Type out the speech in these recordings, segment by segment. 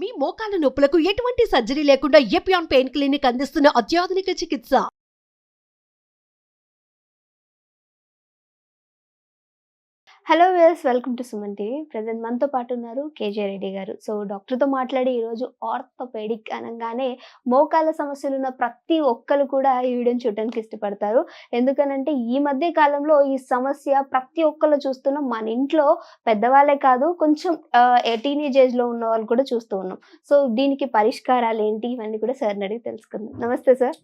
మీ మోకాల నొప్పులకు ఎటువంటి సర్జరీ లేకుండా ఎపియాన్ పెయిన్ క్లినిక్ అందిస్తున్న అత్యాధునిక చికిత్స. Hello viewers, welcome to Suman TV. Present మనతో పాటు ఉన్నారు కేజే రెడ్డి గారు. సో డాక్టర్తో మాట్లాడి ఈరోజు ఆర్థోపెడిక్ అనగానే మోకాళ్ళ సమస్యలు ఉన్న ప్రతి ఒక్కరు కూడా ఈ వీడియోని చూడడానికి ఇష్టపడతారు. ఎందుకనంటే ఈ మధ్య కాలంలో ఈ సమస్య ప్రతి ఒక్కరు చూస్తున్నాం. మన ఇంట్లో పెద్దవాళ్ళే కాదు, కొంచెం టీనేజ్ ఏజ్లో ఉన్న వాళ్ళు కూడా చూస్తూ ఉన్నాం. సో దీనికి పరిష్కారాలు ఏంటి, ఇవన్నీ కూడా సార్ని అడిగి తెలుసుకుందాం. నమస్తే సార్.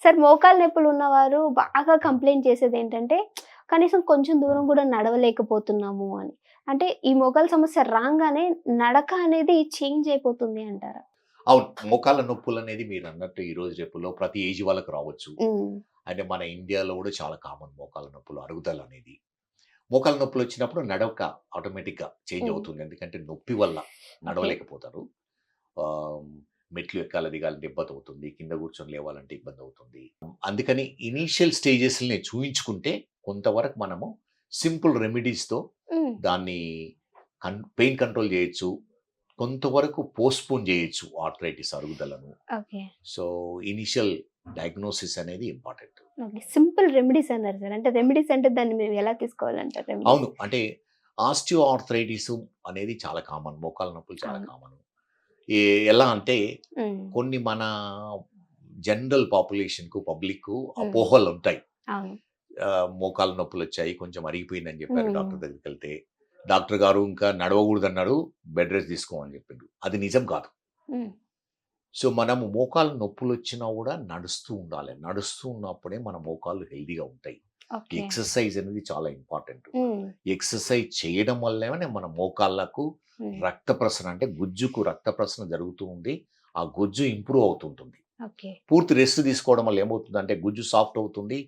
సార్, మోకాళ్ళ నొప్పులు ఉన్నవారు బాగా కంప్లైంట్ చేసేది ఏంటంటే కనీసం కొంచెం దూరం కూడా నడవలేకపోతున్నాము అని. అంటే ఈ మోకాళ్ళ సమస్య రాగానే నడక అనేది చేంజ్ అయిపోతుంది అంటారా? అవును. మోకాళ్ళ నొప్పులు అనేది మీరు అన్నట్టు ఈ రోజు రేపులో ప్రతి ఏజ్ వాళ్ళకి రావచ్చు. అంటే మన ఇండియాలో కూడా చాలా కామన్ మోకాళ్ళ నొప్పులు, అరుగుదల అనేది. మోకాళ్ళ నొప్పులు వచ్చినప్పుడు నడక ఆటోమేటిక్గా చేంజ్ అవుతుంది. ఎందుకంటే నొప్పి వల్ల నడవలేకపోతారు. మెట్లు ఎక్కాలి దిగాలంటే ఇబ్బంది అవుతుంది, కింద కూర్చొని లేవాలంటే ఇబ్బంది అవుతుంది. అందుకని ఇనీషియల్ స్టేజెస్ని చూయించుకుంటే కొంతవరకు మనము సింపుల్ రెమెడీస్తో దాన్ని పెయిన్ కంట్రోల్ చేయొచ్చు, కొంతవరకు పోస్ట్పోన్ చేయొచ్చు ఆర్థరైటిస్ అరుగుదలను. సో ఇనిషియల్ డయాగ్నోసిస్ అనేది ఇంపార్టెంట్. సింపుల్ రెమెడీస్ అన్నారు సార్. అంటే రెమెడీస్ అంటే దాన్ని మేము ఎలా తీసుకోవాలంటారు? అవును, అంటే ఆస్టియో ఆర్థరైటిస్ అనేది చాలా కామన్, మోకాళ్ళ నొప్పులు చాలా కామన్. ఎలా అంటే కొన్ని మన జనరల్ పాపులేషన్కు పబ్లిక్ అపోహలు ఉంటాయి. మోకాళ్ళ నొప్పులు వచ్చాయి, కొంచెం అరిగిపోయిందని చెప్పారు డాక్టర్ దగ్గరికి వెళ్తే. డాక్టర్ గారు ఇంకా నడవకూడదు అన్నాడు, బెడ్ రెస్ట్ తీసుకోమని చెప్పారు. అది నిజం కాదు. సో మనము మోకాళ్ళ నొప్పులు వచ్చినా కూడా నడుస్తూ ఉండాలి. నడుస్తూ ఉన్నప్పుడే మన మోకాళ్ళు హెల్దీగా ఉంటాయి. ఎక్సర్సైజ్ అనేది చాలా ఇంపార్టెంట్. ఎక్సర్సైజ్ చేయడం వల్లనే మన మోకాళ్ళకు రక్త ప్రసరణ, అంటే గుజ్జుకు రక్త ప్రసరణ జరుగుతూ ఉంది. ఆ గుజ్జు ఇంప్రూవ్ అవుతుంటుంది. పూర్తి రెస్ట్ తీసుకోవడం వల్ల ఏమవుతుందంటే గుజ్జు సాఫ్ట్ అవుతుంది,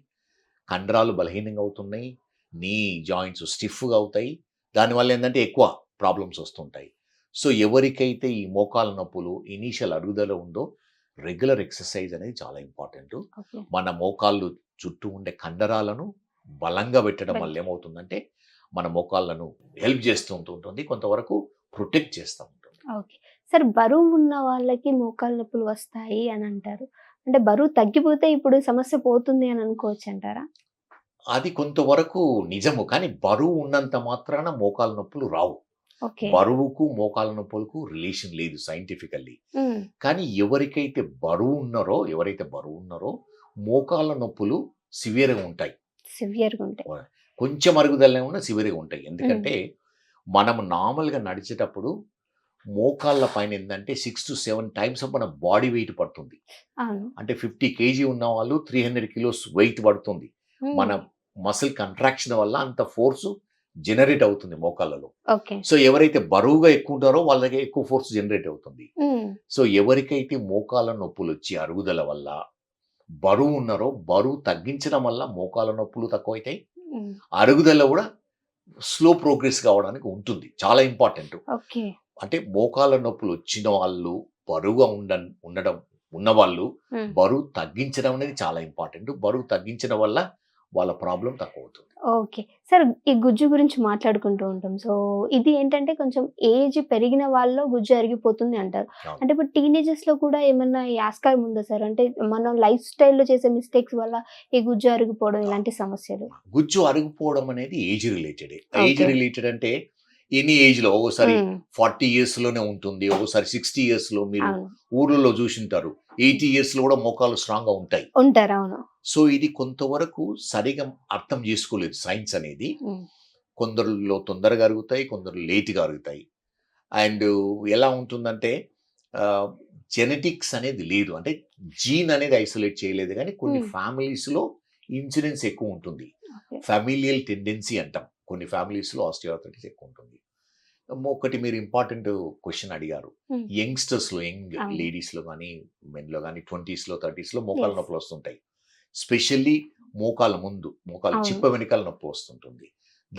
కండరాలు బలహీనంగా అవుతున్నాయి, నీ జాయింట్స్ స్టిఫ్గా అవుతాయి. దానివల్ల ఏంటంటే ఎక్కువ ప్రాబ్లమ్స్ వస్తుంటాయి. సో ఎవరికైతే ఈ మోకాళ్ళ నొప్పులు ఇనీషియల్ అరుగుదల ఉందో రెగ్యులర్ ఎక్సర్సైజ్ అనేది చాలా ఇంపార్టెంట్. మన మోకాళ్ళు చుట్టూ ఉండే కండరాలను బలంగా పెట్టడం వల్ల ఏమవుతుందంటే మన మోకాళ్ళను హెల్ప్ చేస్తూ ఉంటుంది, కొంతవరకు ప్రొటెక్ట్ చేస్తూ ఉంటుంది. ఓకే సార్, బరువు ఉన్న వాళ్ళకి మోకాళ్ళ నొప్పులు వస్తాయి అని అంటారు. అంటే బరువు తగ్గిపోతే ఇప్పుడు సమస్య పోతుంది అని అనుకోవచ్చు అంటారా? అది కొంతవరకు నిజము, కానీ బరువు ఉన్నంత మాత్రాన మోకాళ్ళ నొప్పులు రావు. బరువుకు మోకాళ్ళ నొప్పులకు రిలేషన్ లేదు సైంటిఫికల్లీ. కానీ ఎవరైతే బరువు ఉన్నారో మోకాళ్ళ నొప్పులు సివియర్గా ఉంటాయి. కొంచెం అరుగుదలనే ఉన్న సివియర్గా ఉంటాయి. ఎందుకంటే మనం నార్మల్గా నడిచేటప్పుడు మోకాళ్ళ పైన ఏంటంటే 6 to 7 టైమ్స్ మన బాడీ వెయిట్ పడుతుంది. అంటే 50 kg ఉన్న వాళ్ళు 300 kilos వెయిట్ పడుతుంది. మన మసిల్ కంట్రాక్షన్ వల్ల అంత ఫోర్స్ జనరేట్ అవుతుంది మోకాళ్ళలో. సో ఎవరైతే బరువుగా ఎక్కువ ఉంటారో వాళ్ళకి ఎక్కువ ఫోర్స్ జనరేట్ అవుతుంది. సో ఎవరికైతే మోకాళ్ళ నొప్పులు వచ్చి అరుగుదల వల్ల బరువు ఉన్నారో బరువు తగ్గించడం వల్ల మోకాళ్ళ నొప్పులు తక్కువ అవుతాయి, అరుగుదల కూడా స్లో ప్రోగ్రెస్ కావడానికి ఉంటుంది. చాలా ఇంపార్టెంట్. అంటే మోకాళ్ళ నొప్పులు వచ్చిన వాళ్ళు బరువుగా ఉన్నవాళ్ళు బరువు తగ్గించడం అనేది చాలా ఇంపార్టెంట్. బరువు తగ్గించడం వల్ల వాళ్ళ ప్రాబ్లం తక్కువ అవుతుంది. ఓకే సార్, ఈ గుజ్జు గురించి మాట్లాడుకుంటూ ఉంటాం. సో ఇది ఏంటంటే కొంచెం ఏజ్ పెరిగిన వాళ్ళలో గుజ్జు అరిగిపోతుంది అంటారు. అంటే ఇప్పుడు టీనేజర్స్ లో కూడా ఏమన్నా ఆస్కారం ఉందా సార్? అంటే మనం లైఫ్ స్టైల్లో చేసే మిస్టేక్స్ వల్ల ఈ గుజ్జు అరిగిపోవడం, ఇలాంటి సమస్యలు? గుజ్జు అరిగిపోవడం అనేది ఏజ్ రిలేటెడ్. ఏజ్ రిలేటెడ్ అంటే ఎనీ ఏజ్ లో, ఒకసారి 40 years లోనే ఉంటుంది, ఒకసారి 60 years లో. మీరు ఊర్లలో చూసింటారు 80 years లో కూడా మోకాలు స్ట్రాంగ్ గా ఉంటాయి. సో ఇది కొంతవరకు సరిగా అర్థం చేసుకోలేదు సైన్స్ అనేది. కొందరిలో తొందరగా అరుగుతాయి, కొందరు లేట్గా అరుగుతాయి. అండ్ ఎలా ఉంటుందంటే జెనెటిక్స్ అనేది లేదు, అంటే జీన్ అనేది ఐసోలేట్ చేయలేదు. కానీ కొన్ని ఫ్యామిలీస్లో ఇన్సిడెన్స్ ఎక్కువ ఉంటుంది. ఫ్యామిలియల్ టెండెన్సీ అంటాం. కొన్ని ఫ్యామిలీస్లో ఆస్టియోఆర్థరైటిస్ ఎక్కువ ఉంటుంది. ఒకటి మీరు ఇంపార్టెంట్ క్వశ్చన్ అడిగారు. యంగ్స్టర్స్లో, యంగ్ లేడీస్లో కానీ మెన్లో కానీ 20s లో 30s లో మోకాళ్ళ నొప్పులు వస్తుంటాయి. స్పెషల్లీ మోకాళ్ళ ముందు, మోకాళ్ళ చిప్ప వెనకాల నొప్పి వస్తుంటుంది.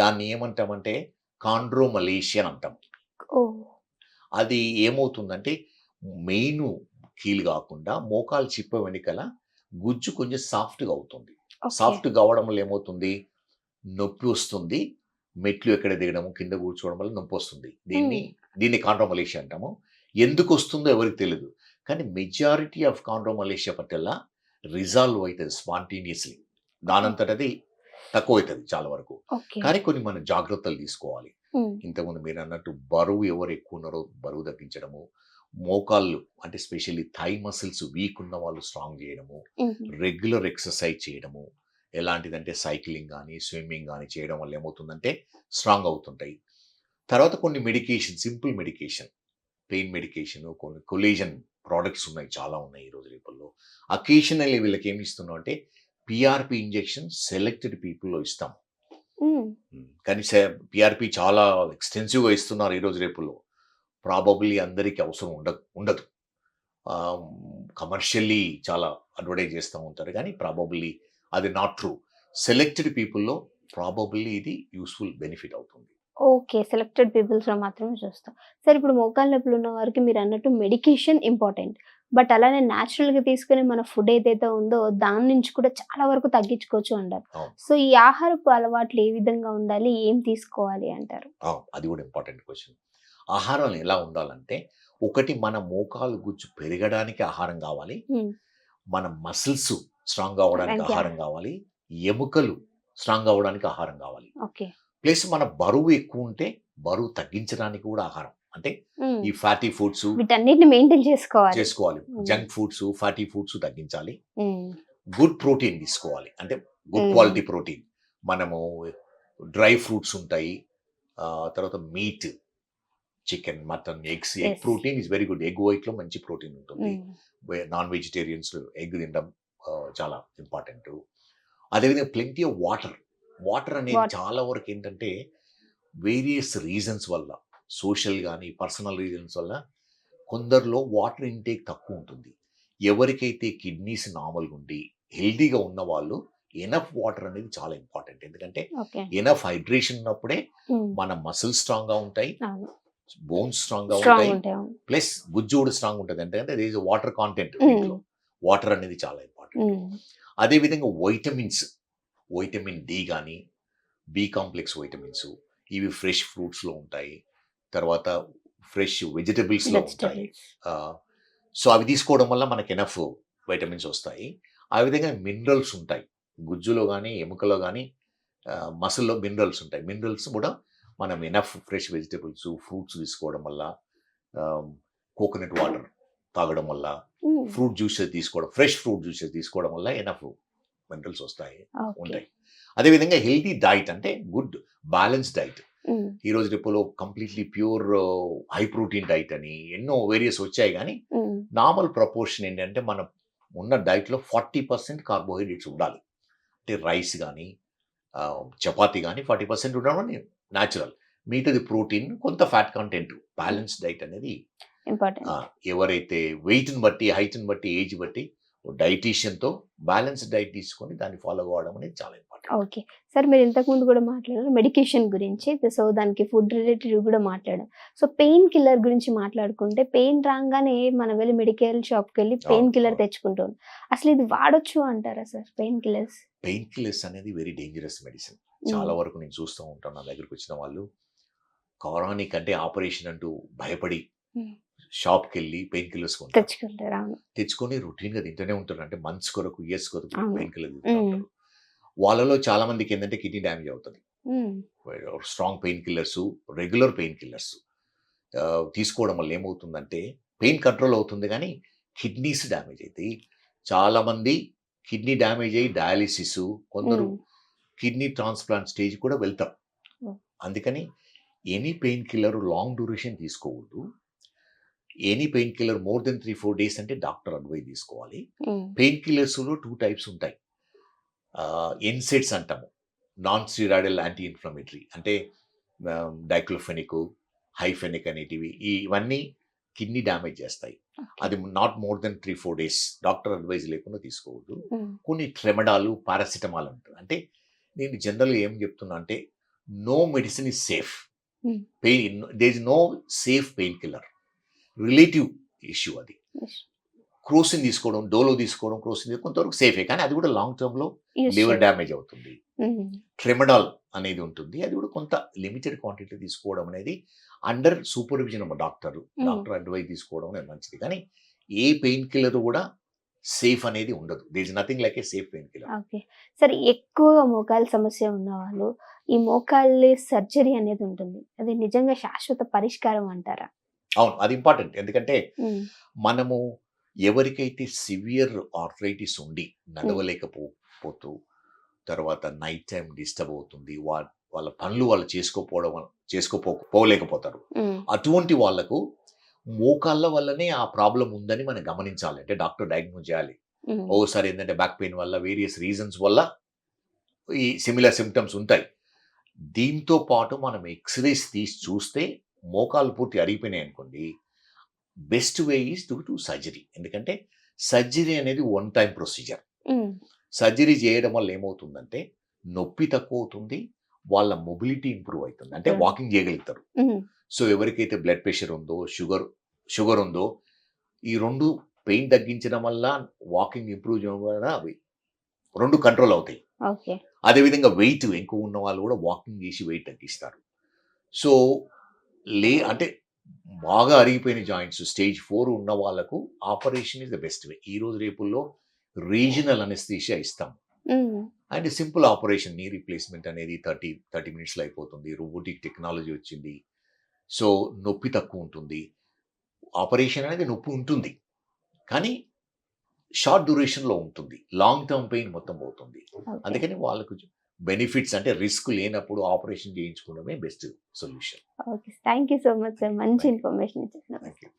దాన్ని ఏమంటామంటే కాండ్రోమలేషియా అంటాం. అది ఏమవుతుందంటే మెయిన్ కీలు కాకుండా మోకాళ్ళ చిప్ప వెనకాల గుజ్జు కొంచెం సాఫ్ట్గా అవుతుంది. సాఫ్ట్గా అవడం వల్ల ఏమవుతుంది, నొప్పి వస్తుంది, మెట్లు ఎక్కడ దిగడము, కింద కూర్చోవడం వల్ల నొప్పి వస్తుంది. దీన్ని కాండ్రోమలేషియా అంటాము. ఎందుకు వస్తుందో ఎవరికి తెలియదు. కానీ మెజారిటీ ఆఫ్ కాండ్రోమలేషియా పటెల్లా రిజాల్వ్ అవుతుంది స్పాంటేనియస్లీ. దానంతటది తక్కువవుతుంది చాలా వరకు. ఓకే. కానీ కొన్ని మనం జాగ్రత్తలు తీసుకోవాలి. ఉమ్, ఇంతకుముందు మీరు అన్నట్టు బరువు ఎవరు ఎక్కువ ఉన్నారో బరువు తగ్గించడము, మోకాళ్ళు అంటే స్పెషల్లీ థై మసిల్స్ వీక్ ఉన్న వాళ్ళు స్ట్రాంగ్ చేయడము, ఉమ్, రెగ్యులర్ ఎక్సర్సైజ్ చేయడము, ఎలాంటిదంటే సైక్లింగ్ కానీ స్విమ్మింగ్ కానీ చేయడం వల్ల ఏమవుతుందంటే స్ట్రాంగ్ అవుతుంటాయి. తర్వాత కొన్ని medication, simple medication, pain medication, కొన్ని కొలేజన్ ప్రోడక్ట్స్ ఉన్నాయి, చాలా ఉన్నాయి ఈ రోజు రేపల్లో. అకేషనల్లీ వీళ్ళకి ఏమి ఇస్తున్నాం అంటే పిఆర్పి ఇంజెక్షన్ సెలెక్టెడ్ పీపుల్లో ఇస్తాం. ఉమ్, కానీ పిఆర్పి చాలా ఎక్స్టెన్సివ్గా ఇస్తున్నారు ఈ రోజు రేపుల్లో. ప్రాబబ్లీ అందరికీ అవసరం ఉండదు. కమర్షియల్లీ చాలా అడ్వర్టైజ్ చేస్తూ ఉంటారు, కానీ ప్రాబబ్లీ అది నాట్ ట్రూ. సెలెక్టెడ్ పీపుల్లో ప్రాబబ్లీ ఇది యూస్ఫుల్ బెనిఫిట్ అవుతుంది. ఓకే. సెలెక్టెడ్ పీపుల్స్ లో మాత్రమే చూస్తాం. సార్ ఇప్పుడు మోకాళ్ళ నొప్పులు ఉన్న వారికి మీరు అన్నట్టు మెడికేషన్ ఇంపార్టెంట్. బట్ అలానే న్యాచురల్ గా తీసుకునే మన ఫుడ్ ఏదైతే ఉందో దాని నుంచి కూడా చాలా వరకు తగ్గించుకోవచ్చు అంటారు. అవును. సో ఈ ఆహారపు అలవాట్లు ఏ విధంగా ఉండాలి, ఏం తీసుకోవాలి అంటారు? అది కూడా ఇంపార్టెంట్ క్వశ్చన్. ఆహారం ఎలా ఉండాలంటే, ఒకటి మన మోకాలు గుజ్జు పెరగడానికి ఆహారం కావాలి, ఉమ్, మన మసిల్స్ స్ట్రాంగ్ అవ్వడానికి అలాగే. ఆహారం కావాలి, ఎముకలు స్ట్రాంగ్ అవ్వడానికి ఆహారం కావాలి. ఓకే. ప్లస్ మన బరువు ఎక్కువ ఉంటే బరువు తగ్గించడానికి కూడా ఆహారం, అంటే ఉమ్, ఈ ఫ్యాటీ ఫుడ్స్ వీటన్నిటిని మెయింటైన్ చేసుకోవాలి. చేసుకోవాలి. Um. Junk foods, fatty foods తగ్గించాలి. ఉమ్, గుడ్ ప్రోటీన్ తీసుకోవాలి, అంటే గుడ్ క్వాలిటీ ప్రోటీన్. మనము డ్రై ఫ్రూట్స్ ఉంటాయి, తర్వాత meat, chicken, mutton, eggs. Egg Yes. Protein is very good. Egg వైట్లో మంచి ప్రోటీన్ ఉంటుంది. ఉమ్, నాన్ వెజిటేరియన్స్ ఎగ్ తినడం చాలా ఇంపార్టెంట్. అదేవిధంగా ప్లెంటీ ఆఫ్ వాటర్. వాటర్ అనేది Water. చాలా వరకు ఏంటంటే వేరియస్ రీజన్స్ వల్ల, సోషల్ కానీ పర్సనల్ రీజన్స్ వల్ల కొందరిలో వాటర్ ఇంటేక్ తక్కువ ఉంటుంది. ఎవరికైతే కిడ్నీస్ నార్మల్గా ఉండి హెల్దీగా ఉన్న వాళ్ళు ఎనఫ్ వాటర్ అనేది చాలా ఇంపార్టెంట్. ఎందుకంటే ఓకే. ఎనఫ్ హైడ్రేషన్ ఉన్నప్పుడే ఉమ్, మన మసిల్స్ స్ట్రాంగ్గా ఉంటాయి, అవును. బోన్స్ స్ట్రాంగ్గా స్ట్రాంగ్ ఉంటాయి, ఉంటాయి. అవును. ప్లస్ గుజ్జు కూడా స్ట్రాంగ్ ఉంటుంది. ఎందుకంటే దేర్ ఇస్ వాటర్ కాంటెంట్ ఉమ్, దీంట్లో. వాటర్ అనేది చాలా ఇంపార్టెంట్. ఉమ్, అదేవిధంగా వైటమిన్స్, వైటమిన్ డి కానీ బి కాంప్లెక్స్ వైటమిన్స్, ఇవి ఫ్రెష్ ఫ్రూట్స్లో ఉంటాయి, తర్వాత ఫ్రెష్ వెజిటబుల్స్లో ఉంటాయి. వెజిటబుల్స్. సో అవి తీసుకోవడం వల్ల మనకి ఎనఫ్ వైటమిన్స్ వస్తాయి. ఆ విధంగా మినరల్స్ ఉంటాయి గుజ్జులో కానీ ఎముకలో కానీ, మసిల్లో మినరల్స్ ఉంటాయి. మినరల్స్ కూడా మనం ఎనఫ్ ఫ్రెష్ వెజిటబుల్స్, ఫ్రూట్స్ తీసుకోవడం వల్ల, కోకోనట్ వాటర్ తాగడం వల్ల, ఉమ్, ఫ్రూట్ జ్యూసెస్ తీసుకోవడం, ఫ్రెష్ ఫ్రూట్ జ్యూసెస్ తీసుకోవడం వల్ల ఎనఫ్ మినరల్స్ వస్తాయి, ఓకే. ఉంటాయి. అదేవిధంగా హెల్తీ డైట్, అంటే గుడ్ బ్యాలెన్స్ డైట్. ఉమ్, ఈ రోజు రేపులో completely pure high protein diet అని ఎన్నో వేరియస్ వచ్చాయి, కానీ ఉమ్, నార్మల్ ప్రపోర్షన్ ఏంటంటే మనం ఉన్న డైట్లో 40% కార్బోహైడ్రేట్స్ ఉండాలి. అంటే రైస్ కానీ చపాతీ కానీ 40% ఉండడం న్యాచురల్. మిగతాది ప్రోటీన్, కొంత ఫ్యాట్ కంటెంట్. బ్యాలెన్స్ డైట్ అనేది ఇంపార్టెంట్. ఎవరైతే వెయిట్ని బట్టి, హైట్ని బట్టి, ఏజ్ బట్టి డైటీషియన్తో బ్యాలెన్స్ డైట్ తీసుకొని దాన్ని ఫాలో అవ్వడం అనేది చాలా ఇంపార్టెంట్. ఓకే. సార్ మీరు ఇంతకుముందు కూడా మాట్లాడారు మెడికేషన్ గురించి. సో దానికి ఫుడ్ రిలేటెడ్ కూడా మాట్లాడాం. సో పెయిన్ కిల్లర్ గురించి మాట్లాడుకుంటే, పెయిన్ రాగానే మనం వెళ్ళి మెడికల్ షాప్కి వెళ్ళి పెయిన్ అవును, కిల్లర్ అవును. తెచ్చుకుంటాం. అసలు ఇది వాడొచ్చు అంటారా sir pain killers? Pain killers అనేది వెరీ డేంజరస్ మెడిసిన్. చాలా వరకు నేను చూస్తూ ఉంటాను, నా దగ్గరికి వచ్చిన వాళ్ళు కారానిక్ అంటే ఆపరేషన్ అంటూ భయపడి షాప్కి వెళ్ళి పెయిన్ కిల్లర్స్ తెచ్చుకుంటారు. అవును. తెచ్చుకొని రొటీన్గా తింటూనే ఉంటారు. అంటే మంత్స్ కొరకు, ఇయర్స్ కొరకు అవును. పెయిన్ కిల్లర్ తింటూ ఉంటారు. వాళ్ళలో చాలా మందికి ఏంటంటే కిడ్నీ డ్యామేజ్ అవుతుంది. Um, strong pain killers, regular pain killers తీసుకోవడం వల్ల ఏమవుతుందంటే పెయిన్ కంట్రోల్ అవుతుంది, కానీ కిడ్నీస్ డ్యామేజ్ అవుతాయి. చాలామంది కిడ్నీ డ్యామేజ్ అయ్యి డయాలిసిస్, కొందరు ఉమ్, కిడ్నీ ట్రాన్స్ప్లాంట్ స్టేజ్ కూడా వెళ్తారు. Oh. అందుకని any pain killer long duration తీసుకోవద్దు. Any pain killer more than 3-4 days అంటే డాక్టర్ అడ్వైజ్ తీసుకోవాలి. ఉమ్, పెయిన్ కిల్లర్స్లో 2 టైప్స్ ఉంటాయి. ఎన్సెట్స్ అంటాము, నాన్ స్టీరాయిడల్ యాంటీ ఇన్ఫ్లమేటరీ, అంటే డైక్లోఫెనిక్, హైఫెనిక్ అనేటివి. ఇవన్నీ కిడ్నీ డ్యామేజ్ చేస్తాయి. అది not more than 3-4 days, doctor advice లేకుండా తీసుకోవద్దు. ఉమ్, కొన్ని ట్రెమడాలు, పారాసిటమాల్ అంటారు. అంటే నేను జనరల్గా ఏం చెప్తున్నా అంటే no medicine is safe. Hmm. Pain, there is no safe painkiller. Relative issue అది. yes. క్రోసిన్ తీసుకోవడం, డోలో తీసుకోవడం, క్రోసిన్ కొంతవరకు సేఫే, కానీ అది కూడా లాంగ్ టర్మ్లో యూస్ లివర్ చేయాలి. డ్యామేజ్ అవుతుంది. ట్రెమడాల్ అనేది ఉంటుంది, అది కూడా కొంత లిమిటెడ్ క్వాంటిటీ తీసుకోవడం అనేది under supervision of doctor advice తీసుకోవడం అనేది మంచిది. కానీ ఏ పెయిన్ కిల్లర్ కూడా సేఫ్ అనేది ఉండదు. There is nothing like a safe painkiller. Okay. సరే, ఎక్కువగా మోకాలు సమస్య ఉన్నవాళ్ళు ఈ మోకాళ్ళ సర్జరీ అనేది ఉంటుంది. అది నిజంగా శాశ్వత పరిష్కారం అంటారా? అవును, అది ఇంపార్టెంట్. ఎందుకంటే ఉమ్, మనము ఎవరికైతే సివియర్ ఆర్థరైటిస్ ఉండి నడవలేకపోతూ తర్వాత నైట్ టైం డిస్టర్బ్ అవుతుంది, వాళ్ళ పనులు వాళ్ళు పోలేకపోతారు. ఉమ్, అటువంటి వాళ్ళకు మోకాళ్ళ వల్లనే ఆ ప్రాబ్లం ఉందని మనం గమనించాలి. అంటే డాక్టర్ డయాగ్నోస్ చేయాలి. ఉమ్, ఓసారి ఏంటంటే బ్యాక్ పెయిన్ వల్ల వేరియస్ రీజన్స్ వల్ల ఈ సిమిలర్ సిమ్టమ్స్ ఉంటాయి. దీంతో పాటు మనం ఎక్స్రేస్ తీసి చూస్తే మోకాలు పూర్తి అరిగిపోయినాయి అనుకోండి, best way is to surgery. ఎందుకంటే సర్జరీ అనేది వన్ టైం ప్రొసీజర్. ఉమ్, సర్జరీ చేయడం వల్ల ఏమవుతుందంటే నొప్పి తక్కువ అవుతుంది, వాళ్ళ మొబిలిటీ ఇంప్రూవ్ అవుతుంది, అంటే వాకింగ్ చేయగలుగుతారు. ఉమ్, సో ఎవరికైతే బ్లడ్ ప్రెషర్ ఉందో, షుగర్ ఉందో, ఈ రెండు పెయిన్ తగ్గించడం వల్ల, వాకింగ్ ఇంప్రూవ్ చేయడం వల్ల అవి రెండు కంట్రోల్ అవుతాయి. ఓకే. అదేవిధంగా వెయిట్ ఎక్కువ ఉన్న వాళ్ళు కూడా వాకింగ్ చేసి వెయిట్ తగ్గిస్తారు. సో అంటే బాగా అరిగిపోయిన జాయింట్స్ స్టేజ్ 4 ఉన్న వాళ్ళకు operation is the best way. ఈ రోజు రేపుల్లో రీజనల్ అనెస్థీషియా ఇస్తాం, um, and simple operation, knee replacement అనేది 30 మినిట్స్లో అయిపోతుంది. రోబోటిక్ టెక్నాలజీ వచ్చింది, సో నొప్పి తక్కువ ఉంటుంది. ఆపరేషన్ అనేది నొప్పి ఉంటుంది, కానీ షార్ట్ డ్యూరేషన్లో ఉంటుంది, లాంగ్ టర్మ్ పెయిన్ మొత్తం పోతుంది. ఓకే. అందుకని వాళ్ళకు బెనిఫిట్స్ అంటే రిస్క్ లేనప్పుడు ఆపరేషన్ చేయించుకోవడమే best solution. Okay. Thank you so much sir. మంచి Thank you. ఇన్ఫర్మేషన్ ఇచ్చారు. Thank you.